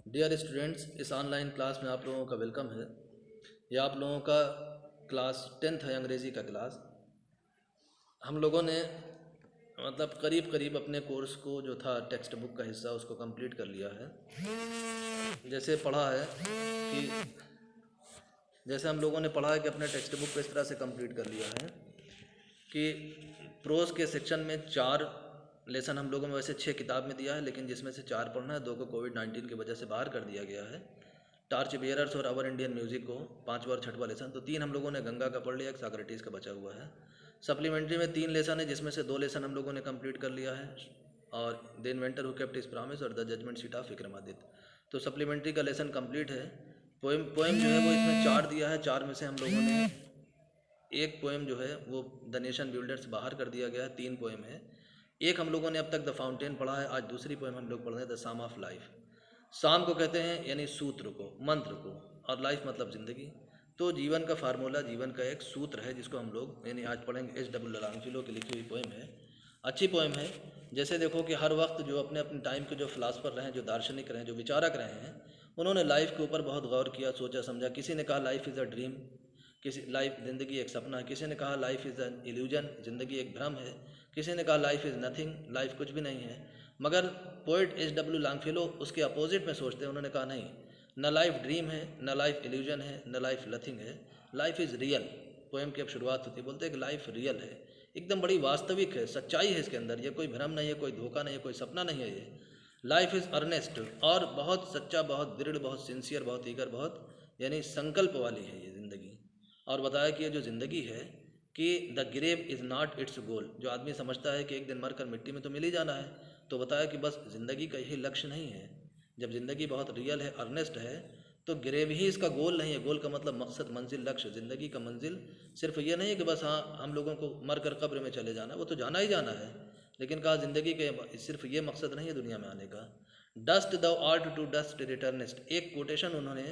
Dear students, इस online class में आप लोगों का वेलकम है। ये आप लोगों का क्लास 10th है, अंग्रेज़ी का क्लास। हम लोगों ने मतलब करीब करीब अपने कोर्स को जो था टेक्स्ट बुक का हिस्सा उसको कंप्लीट कर लिया है। जैसे पढ़ा है कि जैसे हम लोगों ने पढ़ा है कि अपने टेक्स्ट बुक को इस तरह से कंप्लीट कर लिया है कि प्रोज के सेक्शन में 4 लेसन हम लोगों में वैसे 6 किताब में दिया है, लेकिन जिसमें से 4 पढ़ना है, 2 को कोविड-19 की वजह से बाहर कर दिया गया है। टार्च बियरर्स और अवर इंडियन म्यूज़िक को 5वां और 6वां लेसन, तो 3 हम लोगों ने गंगा का पढ़ लिया, एक साक्रेटिस का बचा हुआ है। सप्लीमेंट्री में 3 लेसन है, जिसमें से 2 लेसन हम लोगों ने कंप्लीट कर लिया है, और the inventor who kept his promise और the judgement seat of Vikramaditya. तो सप्लीमेंट्री का लेसन कंप्लीट है। पोएम पोएम जो है वो इसमें 4 दिया है, 4 में से हम लोगों ने एक पोएम जो है वो द नेशन बिल्डर्स बाहर कर दिया गया है। 3 पोएम है। एक हम लोगों ने अब तक द फाउंटेन पढ़ा है, आज दूसरी पोएम हम लोग पढ़ रहे हैं द साम ऑफ लाइफ। साम को कहते हैं यानी सूत्र को, मंत्र को, और लाइफ मतलब ज़िंदगी। तो जीवन का फार्मूला, जीवन का एक सूत्र है जिसको हम लोग यानी आज पढ़ेंगे। H.W. लॉन्गफेलो की लिखी हुई पोएम है, अच्छी पोएम है। जैसे देखो कि हर वक्त जो अपने अपने टाइम के जो फिलासफर रहे हैं, जो दार्शनिक रहे हैं, जो विचारक रहे हैं, उन्होंने लाइफ के ऊपर बहुत गौर किया, सोचा समझा। किसी ने कहा लाइफ इज़ अ ड्रीम, किसी लाइफ ज़िंदगी एक सपना है। किसी ने कहा लाइफ इज़ एन इल्यूजन, ज़िंदगी एक भ्रम है। किसी ने कहा लाइफ इज़ नथिंग, लाइफ कुछ भी नहीं है। मगर पोइट H.W. लॉन्गफेलो उसके अपोजिट में सोचते हैं। उन्होंने कहा नहीं, न लाइफ ड्रीम है, न लाइफ इल्यूजन है, न लाइफ नथिंग है, लाइफ इज़ रियल। पोएम की अब शुरुआत होती है, बोलते हैं कि लाइफ रियल है, एकदम बड़ी वास्तविक है, सच्चाई है इसके अंदर। ये कोई भ्रम नहीं है, कोई धोखा नहीं है, कोई सपना नहीं है। ये लाइफ इज़ अर्नेस्ट, और बहुत सच्चा, बहुत दृढ़, बहुत सिंसियर, बहुत ईगर, बहुत यानी संकल्प वाली है ये ज़िंदगी। और बताया कि ये जो ज़िंदगी है कि the grave is not its goal. जो आदमी समझता है कि एक दिन मरकर मिट्टी में तो मिल ही जाना है, तो बताया कि बस ज़िंदगी का यही लक्ष्य नहीं है। जब ज़िंदगी बहुत रियल है, अर्नेस्ट है, तो ग्रेव ही इसका गोल नहीं है। गोल का मतलब मकसद, मंजिल, लक्ष्य। ज़िंदगी का मंजिल सिर्फ ये नहीं है कि बस हाँ हम लोगों को मर कर कब्र में चले जाना, वो तो जाना ही जाना है, लेकिन कहा ज़िंदगी के सिर्फ ये मकसद नहीं है दुनिया में आने का। Dust thou art to dust returnest. एक कोटेशन उन्होंने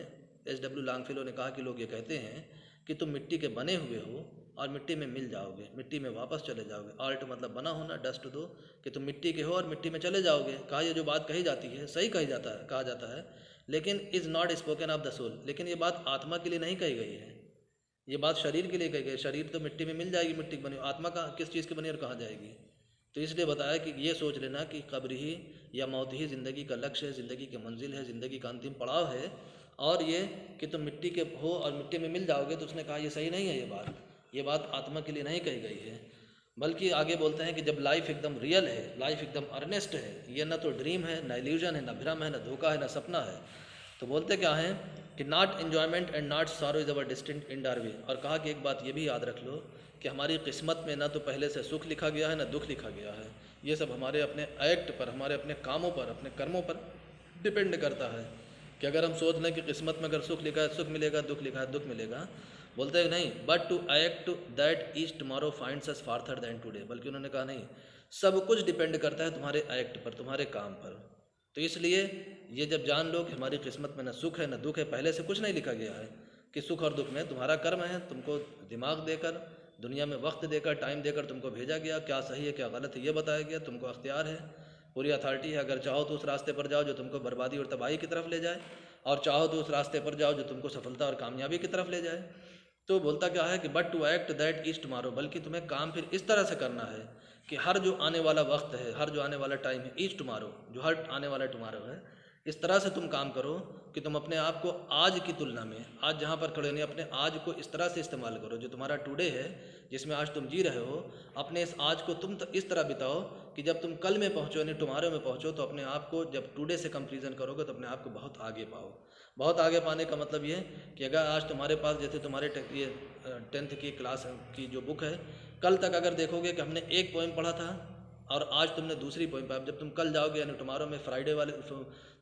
H.W. लॉन्गफेलो ने कहा कि लोग ये कहते हैं कि तुम मिट्टी के बने हुए हो और मिट्टी में मिल जाओगे, मिट्टी में वापस चले जाओगे। आर्ट मतलब बना होना, डस्ट दो कि तुम मिट्टी के हो और मिट्टी में चले जाओगे। कहा ये जो बात कही जाती है सही कही जाता है, कहा जाता है, लेकिन is not spoken of the soul. लेकिन ये बात आत्मा के लिए नहीं कही गई है, ये बात शरीर के लिए कही गई। शरीर तो मिट्टी में मिल जाएगी, मिट्टी की बनी। आत्मा का किस चीज़ की बनी और कहाँ जाएगी? तो इसलिए बताया कि ये सोच लेना कि कब्र ही या मौत ही ज़िंदगी का लक्ष्य है, ज़िंदगी की मंजिल है, ज़िंदगी का अंतिम पड़ाव है। और ये कि तुम मिट्टी के हो और मिट्टी में मिल जाओगे, तो उसने कहा ये सही नहीं है। ये बात आत्मा के लिए नहीं कही गई है। बल्कि आगे बोलते हैं कि जब लाइफ एकदम रियल है, लाइफ एकदम अर्नेस्ट है, ये ना तो ड्रीम है, ना इल्यूजन है, ना भ्रम है, ना धोखा है, ना सपना है, तो बोलते क्या हैं कि not enjoyment and not sorrow is our destined end or way. और कहा कि एक बात ये भी याद रख लो कि हमारी किस्मत में ना तो पहले से सुख लिखा गया है, ना दुख लिखा गया है। ये सब हमारे अपने एक्ट पर, हमारे अपने कामों पर, अपने कर्मों पर डिपेंड करता है। कि अगर हम सोच लें कि किस्मत में अगर सुख लिखा है सुख मिलेगा, दुख लिखा है दुख मिलेगा, बोलते हैं नहीं, but to act that each tomorrow finds us farther than today. बल्कि उन्होंने कहा नहीं, सब कुछ डिपेंड करता है तुम्हारे एक्ट पर, तुम्हारे काम पर। तो इसलिए ये जब जान लो कि हमारी किस्मत में न सुख है न दुख है, पहले से कुछ नहीं लिखा गया है कि सुख और दुख में तुम्हारा कर्म है। तुमको दिमाग देकर, दुनिया में वक्त देकर, टाइम देकर तुमको भेजा गया, क्या सही है क्या गलत है ये बताया गया। तुमको अख्तियार है, पूरी अथॉरिटी है। अगर चाहो तो उस रास्ते पर जाओ जो तुमको बर्बादी और तबाही की तरफ ले जाए, और चाहो तो उस रास्ते पर जाओ जो तुमको सफलता और कामयाबी की तरफ ले जाए। तो बोलता क्या है कि but to act that is tomorrow, बल्कि तुम्हें काम फिर इस तरह से करना है कि हर जो आने वाला वक्त है, हर जो आने वाला टाइम है, ईज टुमारो, जो हर आने वाला टुमारो है, इस तरह से तुम काम करो कि तुम अपने आप को आज की तुलना में, आज जहाँ पर खड़े नहीं, अपने आज को इस तरह से इस्तेमाल करो। जो तुम्हारा टुडे है, जिसमें आज तुम जी रहे हो, अपने इस आज को तुम इस तरह बिताओ कि जब तुम कल में पहुँचो यानी टुमारो में पहुँचो, तो अपने आप को जब टुडे से कंपेरिजन करोगे तो अपने आप को बहुत आगे पाओ। बहुत आगे पाने का मतलब ये कि अगर आज तुम्हारे पास, जैसे तुम्हारे ये 10th की क्लास की जो बुक है, कल तक अगर देखोगे कि हमने एक पोएम पढ़ा था और आज तुमने दूसरी पोएम पर, जब तुम कल जाओगे यानी टुमारो में, फ्राइडे वाले,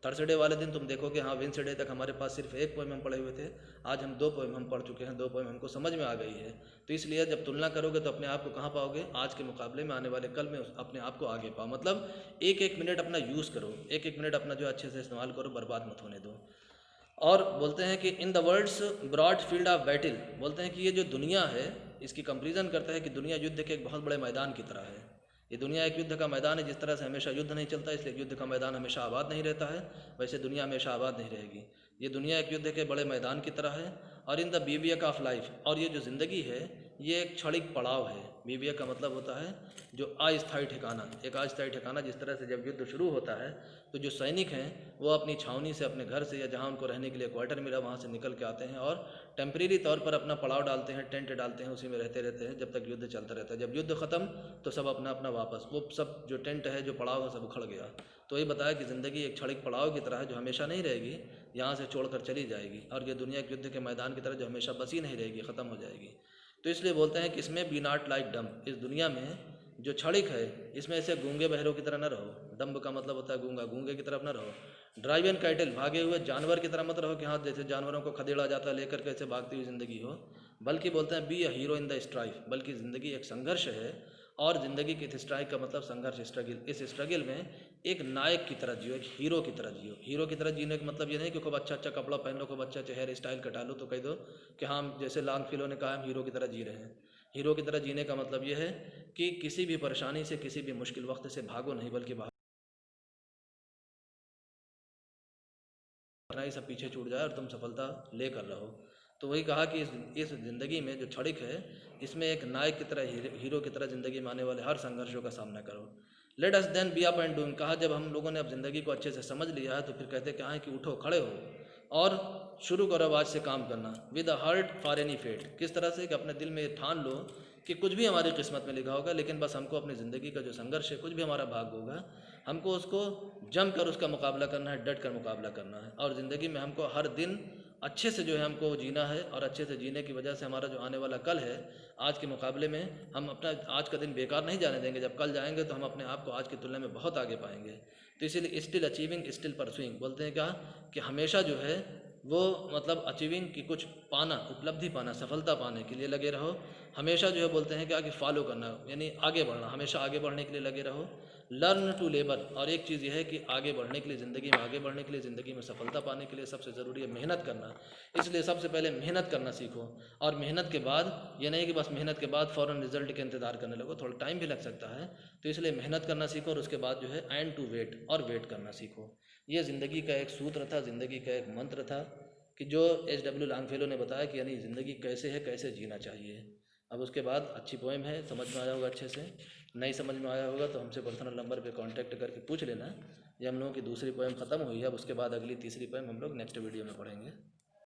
थर्सडे वाले दिन तुम देखोगे हाँ वेडनेसडे तक हमारे पास सिर्फ एक पोएम हम पढ़े हुए थे, आज हम 2 पोएम हम पढ़ चुके हैं, 2 पोएम हमको समझ में आ गई है। तो इसलिए जब तुलना करोगे तो अपने आप को कहाँ पाओगे? आज के मुकाबले में आने वाले कल में अपने आप को आगे पाओ। मतलब एक एक मिनट अपना यूज़ करो, एक एक मिनट अपना जो अच्छे से इस्तेमाल करो, बर्बाद मत होने दो। और बोलते हैं कि in the world's broad field of battle, बोलते हैं कि ये जो दुनिया है, इसकी कंपेरिजन करता है कि दुनिया युद्ध के एक बहुत बड़े मैदान की तरह है। ये दुनिया एक युद्ध का मैदान है। जिस तरह से हमेशा युद्ध नहीं चलता, इसलिए युद्ध का मैदान हमेशा आबाद नहीं रहता है, वैसे दुनिया हमेशा आबाद नहीं रहेगी। ये दुनिया एक युद्ध के बड़े मैदान की तरह है। और इन द बीबियक ऑफ लाइफ, और ये जो ज़िंदगी है ये एक क्षणिक पड़ाव है। बीबियक का मतलब होता है जो अस्थायी ठिकाना, एक अस्थायी ठिकाना। जिस तरह से जब युद्ध शुरू होता है तो जो सैनिक हैं वो अपनी छावनी से, अपने घर से या जहाँ उनको रहने के लिए क्वार्टर मिला वहाँ से निकल के आते हैं और टेम्परेरी तौर पर अपना पड़ाव डालते हैं, टेंट डालते हैं, उसी में रहते हैं जब तक युद्ध चलता रहता है। जब युद्ध ख़त्म तो सब अपना अपना वापस, वो सब जो टेंट है, जो पड़ाव है, सब उखड़ गया। तो ये बताया कि ज़िंदगी एक क्षणिक पड़ाव की तरह है जो हमेशा नहीं रहेगी, यहाँ से छोड़कर चली जाएगी। और ये दुनिया एक युद्ध के मैदान की तरह जो हमेशा बसी नहीं रहेगी, ख़त्म हो जाएगी। तो इसलिए बोलते हैं कि इसमें बी नॉट लाइक डम्ब, इस दुनिया में जो क्षणिक है इसमें ऐसे गूंगे बहरों की तरह न रहो। डम्ब का मतलब होता है गूंगा, गूंगे की तरफ न रहो। ड्राइव एंड कैटल, भागे हुए जानवर की तरह मत रहो कि हाँ जैसे जानवरों को खदेड़ा जाता है लेकर कैसे भागती हुई ज़िंदगी हो। बल्कि बोलते हैं be a hero in the strife, बल्कि ज़िंदगी एक संघर्ष है। और ज़िंदगी की स्ट्राइक का मतलब संघर्ष, स्ट्रगल। इस स्ट्रगल में एक नायक की तरह जियो, एक हीरो की तरह जियो। हीरो की तरह जीने का मतलब ये नहीं कि खूब अच्छा अच्छा कपड़ा पहन लो, खूब अच्छा अच्छा हेयर स्टाइल कटा लो तो कह दो कि हाँ जैसे लॉन्गफेलो ने कहा हम हीरो की तरह जी रहे हैं। हीरो की तरह जीने का मतलब ये है कि किसी भी परेशानी से, किसी भी मुश्किल वक्त से भागो नहीं, बल्कि भागना सब पीछे छूट जाए और तुम सफलता लेकर रहो। तो वही कहा कि इस ज़िंदगी में जो क्षणिक है इसमें एक नायक की तरह, हीरो की तरह ज़िंदगी में आने वाले हर संघर्षों का सामना करो। Let us then be up and doing, कहा जब हम लोगों ने अब ज़िंदगी को अच्छे से समझ लिया है तो फिर कहते क्या है कि उठो, खड़े हो और शुरू करो आज से काम करना। With a heart for any fate, किस तरह से कि अपने दिल में ठान लो कि कुछ भी हमारी किस्मत में लिखा होगा, लेकिन बस हमको अपनी ज़िंदगी का जो संघर्ष है, कुछ भी हमारा भाग होगा, हमको उसको जम कर उसका मुकाबला करना है, डट कर मुकाबला करना है। और ज़िंदगी में हमको हर दिन अच्छे से जो है हमको जीना है, और अच्छे से जीने की वजह से हमारा जो आने वाला कल है, आज के मुकाबले में हम अपना आज का दिन बेकार नहीं जाने देंगे। जब कल जाएंगे तो हम अपने आप को आज की तुलना में बहुत आगे पाएंगे। तो इसीलिए स्टिल अचीविंग स्टिल परसुइंग, बोलते हैं क्या कि हमेशा जो है वो मतलब अचीविंग की कुछ पाना, उपलब्धि पाना, सफलता पाने के लिए लगे रहो। हमेशा जो है बोलते हैं क्या कि फॉलो करना, यानी आगे बढ़ना, हमेशा आगे बढ़ने के लिए लगे रहो। लर्न टू लेबर, और एक चीज़ यह है कि आगे बढ़ने के लिए, ज़िंदगी में आगे बढ़ने के लिए, ज़िंदगी में सफलता पाने के लिए सबसे ज़रूरी है मेहनत करना। इसलिए सबसे पहले मेहनत करना सीखो। और मेहनत के बाद ये नहीं कि बस मेहनत के बाद फ़ौरन रिजल्ट के इंतज़ार करने लगो, थोड़ा टाइम भी लग सकता है। तो इसलिए मेहनत करना सीखो और उसके बाद जो है एंड टू वेट, और वेट करना सीखो। ये ज़िंदगी का एक सूत्र था, ज़िंदगी का एक मंत्र था कि जो एच.डब्ल्यू. लॉन्गफेलो ने बताया कि यानी ज़िंदगी कैसे है, कैसे जीना चाहिए। अब उसके बाद अच्छी पोएम है, समझ में आया होगा अच्छे से। नहीं समझ में आया होगा तो हमसे पर्सनल नंबर पे कांटेक्ट करके पूछ लेना। ये हम लोगों की दूसरी पोएम ख़त्म हुई है, अब उसके बाद अगली तीसरी पोएम हम लोग नेक्स्ट वीडियो में पढ़ेंगे।